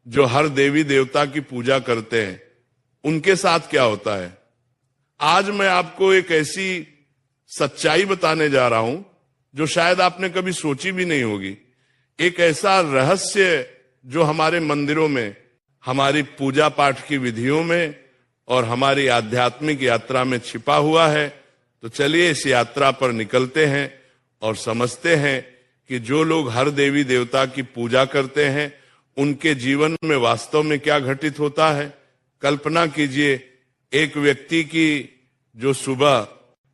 जो हर देवी देवता की पूजा करते हैं, उनके साथ क्या होता है। आज मैं आपको एक ऐसी सच्चाई बताने जा रहा हूं जो शायद आपने कभी सोची भी नहीं होगी। एक ऐसा रहस्य जो हमारे मंदिरों में, हमारी पूजा पाठ की विधियों में और हमारी आध्यात्मिक यात्रा में छिपा हुआ है। तो चलिए इस यात्रा पर निकलते हैं और समझते हैं कि जो लोग हर देवी देवता की पूजा करते हैं उनके जीवन में वास्तव में क्या घटित होता है। कल्पना कीजिए एक व्यक्ति की जो सुबह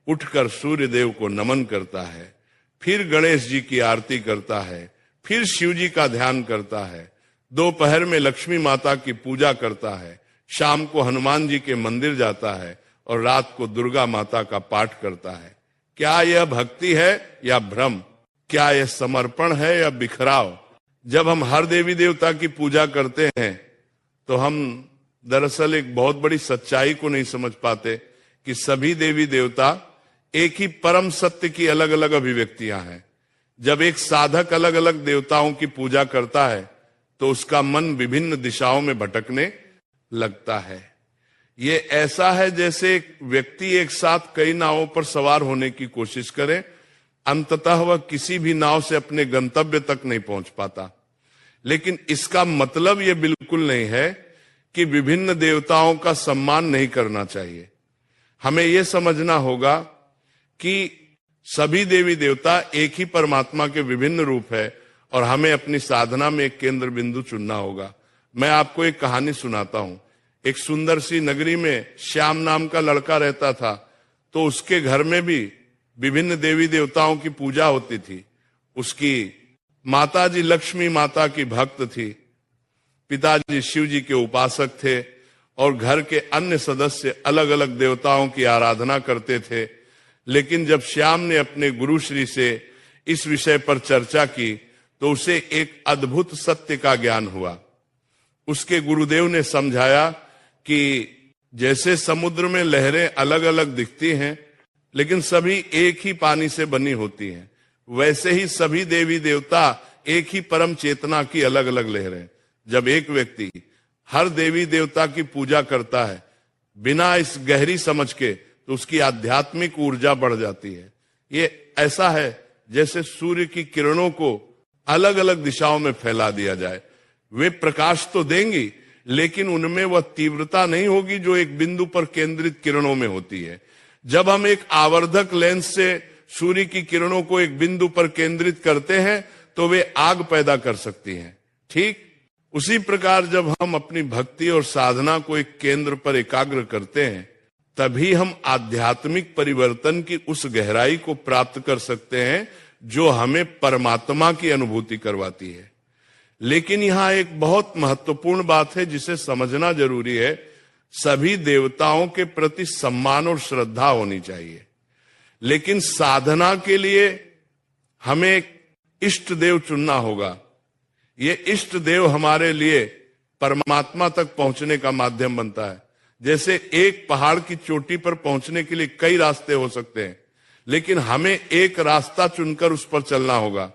उठकर सूर्य देव को नमन करता है, फिर गणेश जी की आरती करता है, फिर शिव जी का ध्यान करता है, दोपहर में लक्ष्मी माता की पूजा करता है, शाम को हनुमान जी के मंदिर जाता है और रात को दुर्गा माता का पाठ करता है। क्या यह भक्ति है या भ्रम? क्या यह समर्पण है या बिखराव? जब हम हर देवी देवता की पूजा करते हैं तो हम दरअसल एक बहुत बड़ी सच्चाई को नहीं समझ पाते कि सभी देवी देवता एक ही परम सत्य की अलग अलग अभिव्यक्तियां हैं। जब एक साधक अलग अलग देवताओं की पूजा करता है तो उसका मन विभिन्न दिशाओं में भटकने लगता है। ये ऐसा है जैसे एक व्यक्ति एक साथ कई नावों पर सवार होने की कोशिश करे, अंततः वह किसी भी नाव से अपने गंतव्य तक नहीं पहुंच पाता। लेकिन इसका मतलब यह बिल्कुल नहीं है कि विभिन्न देवताओं का सम्मान नहीं करना चाहिए। हमें यह समझना होगा कि सभी देवी देवता एक ही परमात्मा के विभिन्न रूप है और हमें अपनी साधना में एक केंद्र बिंदु चुनना होगा। मैं आपको एक कहानी सुनाता हूं। एक सुंदर सी नगरी में श्याम नाम का लड़का रहता था। तो उसके घर में भी विभिन्न देवी देवताओं की पूजा होती थी। उसकी माताजी लक्ष्मी माता की भक्त थी, पिताजी शिव जी के उपासक थे और घर के अन्य सदस्य अलग अलग देवताओं की आराधना करते थे। लेकिन जब श्याम ने अपने गुरु श्री से इस विषय पर चर्चा की तो उसे एक अद्भुत सत्य का ज्ञान हुआ। उसके गुरुदेव ने समझाया कि जैसे समुद्र में लहरें अलग अलग दिखती हैं लेकिन सभी एक ही पानी से बनी होती हैं, वैसे ही सभी देवी देवता एक ही परम चेतना की अलग अलग लहरें। जब एक व्यक्ति हर देवी देवता की पूजा करता है बिना इस गहरी समझ के, तो उसकी आध्यात्मिक ऊर्जा बढ़ जाती है। ये ऐसा है जैसे सूर्य की किरणों को अलग अलग दिशाओं में फैला दिया जाए। वे प्रकाश तो देंगी लेकिन उनमें वह तीव्रता नहीं होगी जो एक बिंदु पर केंद्रित किरणों में होती है। जब हम एक आवर्धक लेंस से सूर्य की किरणों को एक बिंदु पर केंद्रित करते हैं तो वे आग पैदा कर सकती हैं। ठीक उसी प्रकार जब हम अपनी भक्ति और साधना को एक केंद्र पर एकाग्र करते हैं तभी हम आध्यात्मिक परिवर्तन की उस गहराई को प्राप्त कर सकते हैं जो हमें परमात्मा की अनुभूति करवाती है। लेकिन यहां एक बहुत महत्वपूर्ण बात है जिसे समझना जरूरी है। सभी देवताओं के प्रति सम्मान और श्रद्धा होनी चाहिए, लेकिन साधना के लिए हमें इष्ट देव चुनना होगा। ये इष्ट देव हमारे लिए परमात्मा तक पहुंचने का माध्यम बनता है। जैसे एक पहाड़ की चोटी पर पहुंचने के लिए कई रास्ते हो सकते हैं, लेकिन हमें एक रास्ता चुनकर उस पर चलना होगा।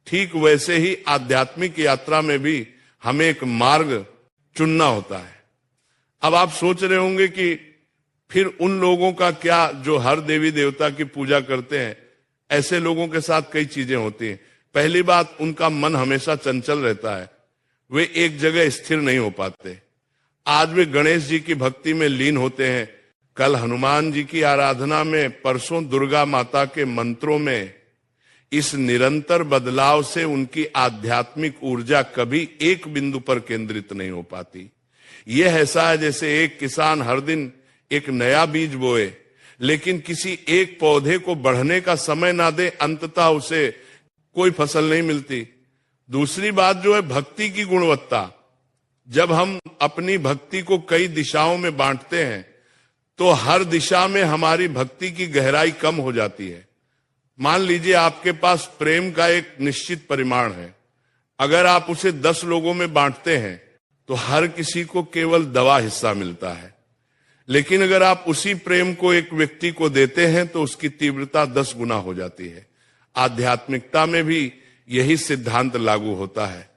ठीक वैसे ही आध्यात्मिक यात्रा में भी हमें एक मार्ग चुनना होता है। अब आप सोच रहे होंगे कि फिर उन लोगों का क्या जो हर देवी देवता की पूजा करते हैं। ऐसे लोगों के साथ कई चीजें होती हैं। पहली बात, उनका मन हमेशा चंचल रहता है, वे एक जगह स्थिर नहीं हो पाते। आज वे गणेश जी की भक्ति में लीन होते हैं, कल हनुमान जी की आराधना में, परसों दुर्गा माता के मंत्रों में। इस निरंतर बदलाव से उनकी आध्यात्मिक ऊर्जा कभी एक बिंदु पर केंद्रित नहीं हो पाती। यह ऐसा है जैसे एक किसान हर दिन एक नया बीज बोए लेकिन किसी एक पौधे को बढ़ने का समय ना दे, अंततः उसे कोई फसल नहीं मिलती। दूसरी बात जो है भक्ति की गुणवत्ता। जब हम अपनी भक्ति को कई दिशाओं में बांटते हैं तो हर दिशा में हमारी भक्ति की गहराई कम हो जाती है। मान लीजिए आपके पास प्रेम का एक निश्चित परिमाण है, अगर आप उसे 10 लोगों में बांटते हैं तो हर किसी को केवल दवा हिस्सा मिलता है। लेकिन अगर आप उसी प्रेम को एक व्यक्ति को देते हैं तो उसकी तीव्रता 10 गुना हो जाती है। आध्यात्मिकता में भी यही सिद्धांत लागू होता है।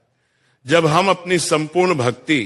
जब हम अपनी संपूर्ण भक्ति